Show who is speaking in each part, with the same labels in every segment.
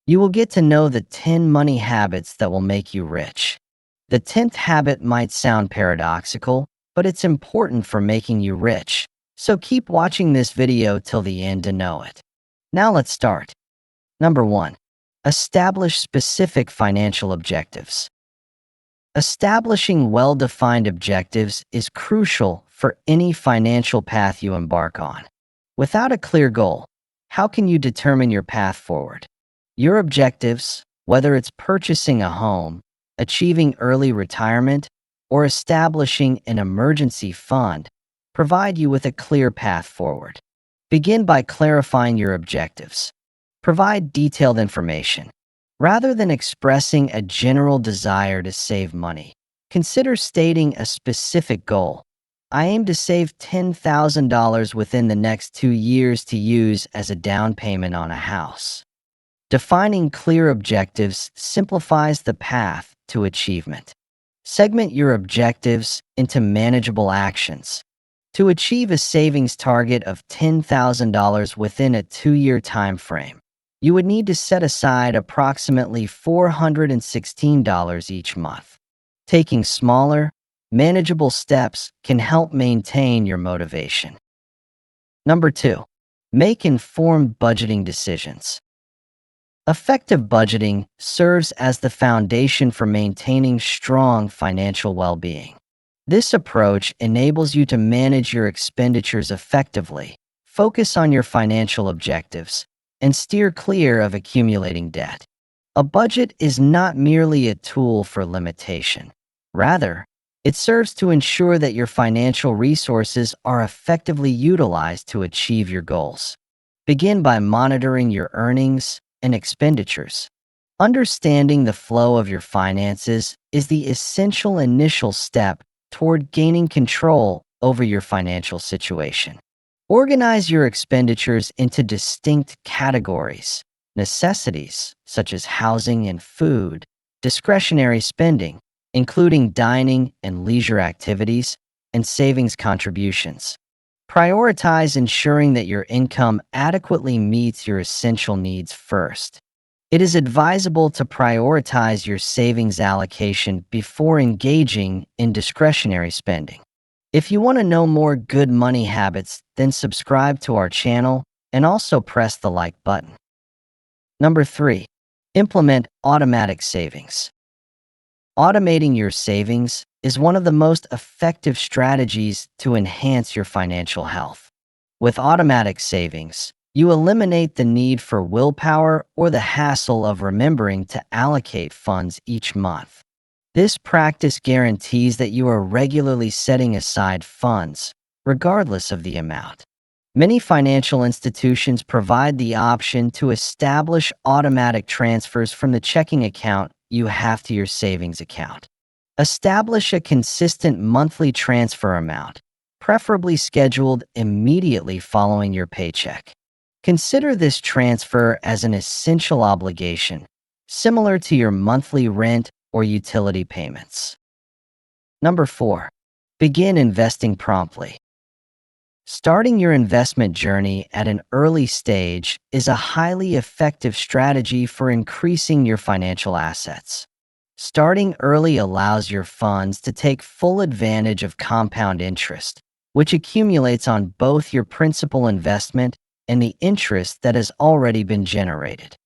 Speaker 1: You will get to know the 10 money habits that will make you rich. The 10th habit might sound paradoxical, but it's important for making you rich. So keep watching this video till the end to know it. Now let's start. Number 1. Establish specific financial objectives. Establishing well-defined objectives is crucial for any financial path you embark on. Without a clear goal, how can you determine your path forward? Your objectives, whether it's purchasing a home, achieving early retirement, or establishing an emergency fund, provide you with a clear path forward. Begin by clarifying your objectives. Provide detailed information. Rather than expressing a general desire to save money, consider stating a specific goal. I aim to save $10,000 within the next 2 years to use as a down payment on a house. Defining clear objectives simplifies the path to achievement. Segment your objectives into manageable actions. To achieve a savings target of $10,000 within a 2-year time frame, you would need to set aside approximately $416 each month. Taking smaller, manageable steps can help maintain your motivation. Number 2. Make informed budgeting decisions. Effective budgeting serves as the foundation for maintaining strong financial well-being. This approach enables you to manage your expenditures effectively, focus on your financial objectives, and steer clear of accumulating debt. A budget is not merely a tool for limitation. Rather, it serves to ensure that your financial resources are effectively utilized to achieve your goals. Begin by monitoring your earnings and expenditures. Understanding the flow of your finances is the essential initial step toward gaining control over your financial situation. Organize your expenditures into distinct categories: necessities, such as housing and food; discretionary spending, including dining and leisure activities; and savings contributions. Prioritize ensuring that your income adequately meets your essential needs first. It is advisable to prioritize your savings allocation before engaging in discretionary spending. If you want to know more good money habits, then subscribe to our channel and also press the like button. Number 3. Implement automatic savings. Automating your savings is one of the most effective strategies to enhance your financial health. With automatic savings, you eliminate the need for willpower or the hassle of remembering to allocate funds each month. This practice guarantees that you are regularly setting aside funds, regardless of the amount. Many financial institutions provide the option to establish automatic transfers from the checking account you have to your savings account. Establish a consistent monthly transfer amount, preferably scheduled immediately following your paycheck. Consider this transfer as an essential obligation, similar to your monthly rent or utility payments. Number 4. Begin investing promptly. Starting your investment journey at an early stage is a highly effective strategy for increasing your financial assets. Starting early allows your funds to take full advantage of compound interest, which accumulates on both your principal investment and the interest that has already been generated.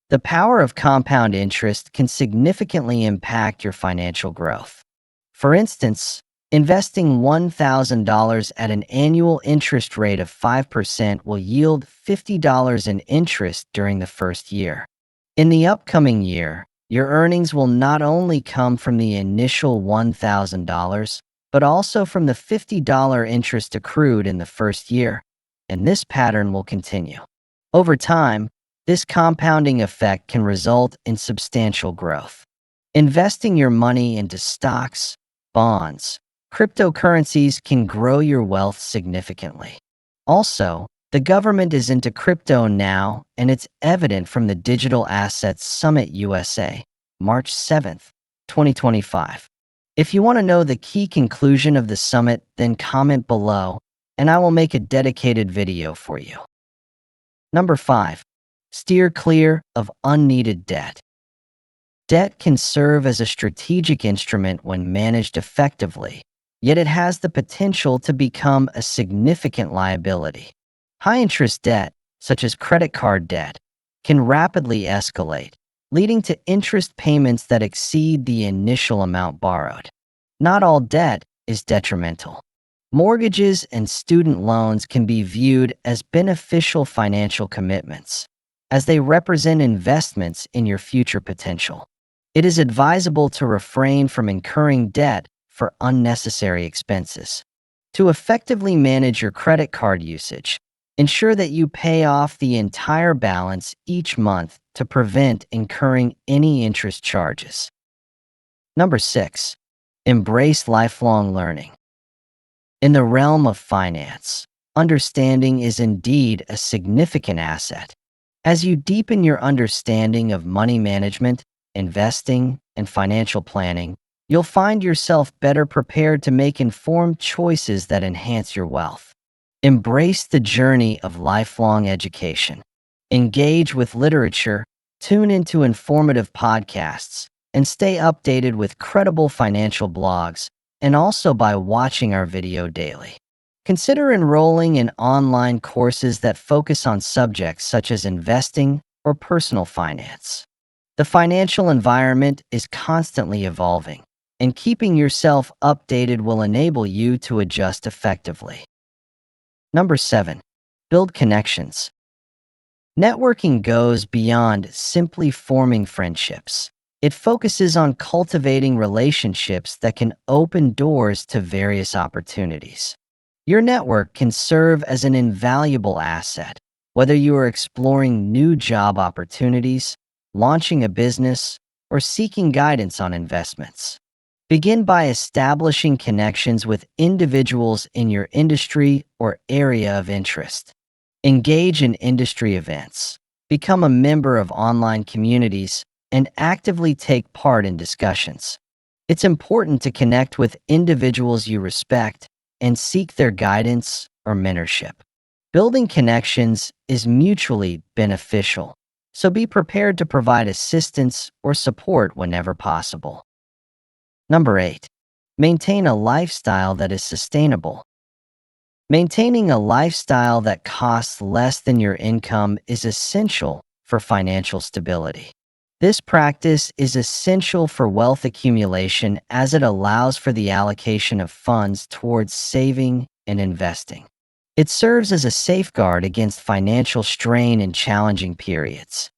Speaker 1: The power of compound interest can significantly impact your financial growth. For instance, investing $1,000 at an annual interest rate of 5% will yield $50 in interest during the first year. In the upcoming year, your earnings will not only come from the initial $1,000, but also from the $50 interest accrued in the first year, and this pattern will continue. Over time, this compounding effect can result in substantial growth. Investing your money into stocks, bonds, cryptocurrencies can grow your wealth significantly. Also, the government is into crypto now, and it's evident from the Digital Assets Summit USA, March 7th, 2025. If you want to know the key conclusion of the summit, then comment below, and I will make a dedicated video for you. Number 5. Steer clear of unneeded debt. Debt can serve as a strategic instrument when managed effectively, yet it has the potential to become a significant liability. High-interest debt, such as credit card debt, can rapidly escalate, leading to interest payments that exceed the initial amount borrowed. Not all debt is detrimental. Mortgages and student loans can be viewed as beneficial financial commitments, as they represent investments in your future potential. It is advisable to refrain from incurring debt for unnecessary expenses. To effectively manage your credit card usage, ensure that you pay off the entire balance each month to prevent incurring any interest charges. Number 6. Embrace lifelong learning. In the realm of finance, understanding is indeed a significant asset. As you deepen your understanding of money management, investing, and financial planning, you'll find yourself better prepared to make informed choices that enhance your wealth. Embrace the journey of lifelong education. Engage with literature, tune into informative podcasts, and stay updated with credible financial blogs, and also by watching our video daily. Consider enrolling in online courses that focus on subjects such as investing or personal finance. The financial environment is constantly evolving, and keeping yourself updated will enable you to adjust effectively. Number 7. Build connections. Networking goes beyond simply forming friendships. It focuses on cultivating relationships that can open doors to various opportunities. Your network can serve as an invaluable asset, whether you are exploring new job opportunities, launching a business, or seeking guidance on investments. Begin by establishing connections with individuals in your industry or area of interest. Engage in industry events, become a member of online communities, and actively take part in discussions. It's important to connect with individuals you respect and seek their guidance or mentorship. Building connections is mutually beneficial, so be prepared to provide assistance or support whenever possible. Number 8. Maintain a lifestyle that is sustainable. Maintaining a lifestyle that costs less than your income is essential for financial stability. This practice is essential for wealth accumulation as it allows for the allocation of funds towards saving and investing. It serves as a safeguard against financial strain in challenging periods.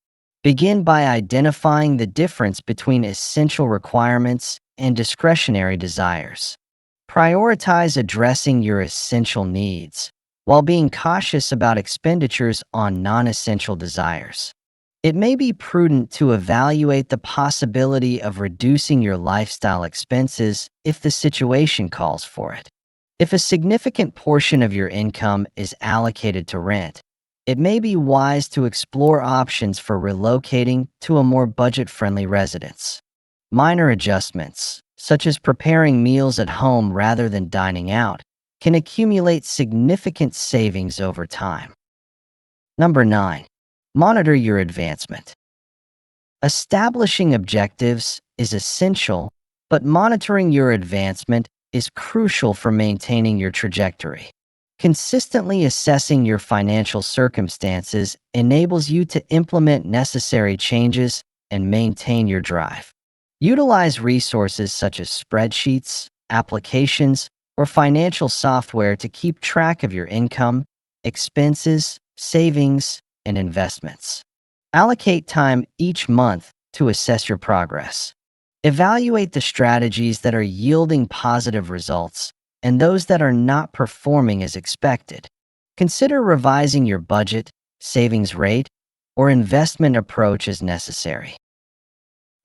Speaker 1: Begin by identifying the difference between essential requirements and discretionary desires. Prioritize addressing your essential needs, while being cautious about expenditures on non-essential desires. It may be prudent to evaluate the possibility of reducing your lifestyle expenses if the situation calls for it. If a significant portion of your income is allocated to rent, it may be wise to explore options for relocating to a more budget-friendly residence. Minor adjustments, such as preparing meals at home rather than dining out, can accumulate significant savings over time. Number 9. Monitor your advancement. Establishing objectives is essential, but monitoring your advancement is crucial for maintaining your trajectory. Consistently assessing your financial circumstances enables you to implement necessary changes and maintain your drive. Utilize resources such as spreadsheets, applications, or financial software to keep track of your income, expenses, savings, and investments. Allocate time each month to assess your progress. Evaluate the strategies that are yielding positive results and those that are not performing as expected. Consider revising your budget, savings rate, or investment approach as necessary.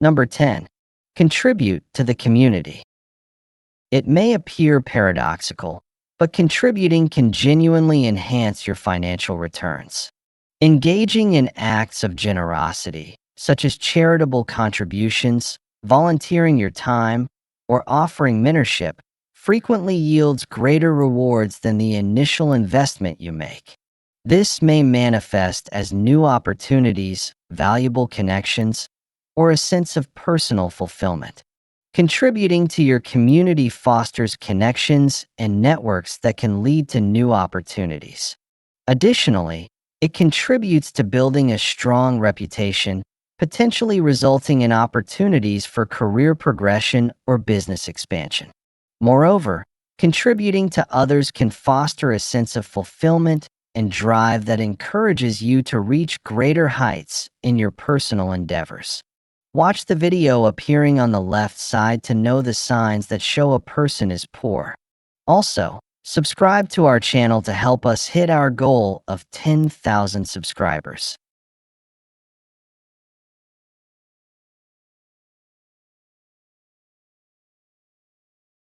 Speaker 1: Number 10. Contribute to the community. It may appear paradoxical, but contributing can genuinely enhance your financial returns. Engaging in acts of generosity, such as charitable contributions, volunteering your time, or offering mentorship, frequently yields greater rewards than the initial investment you make. This may manifest as new opportunities, valuable connections, or a sense of personal fulfillment. Contributing to your community fosters connections and networks that can lead to new opportunities. Additionally, it contributes to building a strong reputation, potentially resulting in opportunities for career progression or business expansion. Moreover, contributing to others can foster a sense of fulfillment and drive that encourages you to reach greater heights in your personal endeavors. Watch the video appearing on the left side to know the signs that show a person is poor. Also, subscribe to our channel to help us hit our goal of 10,000 subscribers.